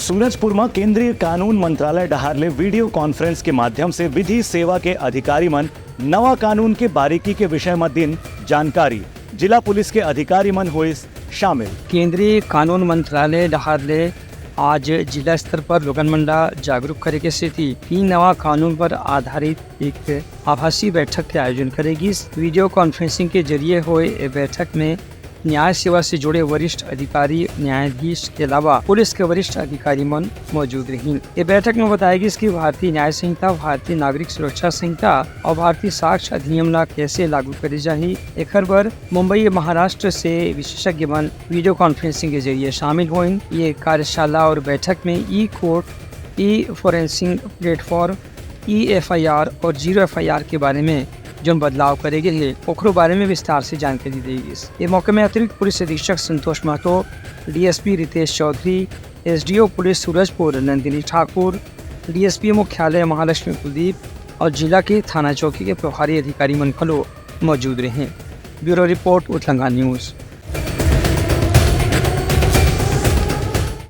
सूरजपुर में केंद्रीय कानून मंत्रालय डहारले वीडियो कॉन्फ्रेंस के माध्यम से विधि सेवा के अधिकारी मन नवा कानून के बारीकी के विषय में दिन जानकारी जिला पुलिस के अधिकारी मन हुए शामिल। केंद्रीय कानून मंत्रालय डहारले आज जिला स्तर पर लोगन मंडा जागरूक करे के स्थिति तीन नवा कानून पर आधारित एक आभासी बैठक के आयोजन करेगी। वीडियो कॉन्फ्रेंसिंग के जरिए हुए बैठक में न्याय सेवा से जुड़े वरिष्ठ अधिकारी, न्यायाधीश के अलावा पुलिस के वरिष्ठ अधिकारी मन मौजूद रही। ये बैठक में बताया गया कि भारतीय न्याय संहिता, भारतीय नागरिक सुरक्षा संहिता और भारतीय साक्ष्य अधिनियम ला कैसे लागू करे जाही। एक बार मुंबई महाराष्ट्र से विशेषज्ञ मन वीडियो कॉन्फ्रेंसिंग के जरिए शामिल हुए। ये कार्यशाला और बैठक में ई कोर्ट, ई फोरेंसिक प्लेटफॉर्म, ई FIR और 0 FIR के बारे में जो बदलाव करेंगे है ओकरो बारे में विस्तार से जानकारी देगी। इस मौके में अतिरिक्त पुलिस अधीक्षक Santosh Mahato, DSP Ritesh Chaudhary, SDO police Surajpur Nandini Thakur, DSP मुख्यालय महालक्ष्मी कुलदीप और जिला के थाना चौकी के प्रभारी अधिकारी मन खलो मौजूद रहे। ब्यूरो रिपोर्ट उतलंगा न्यूज़।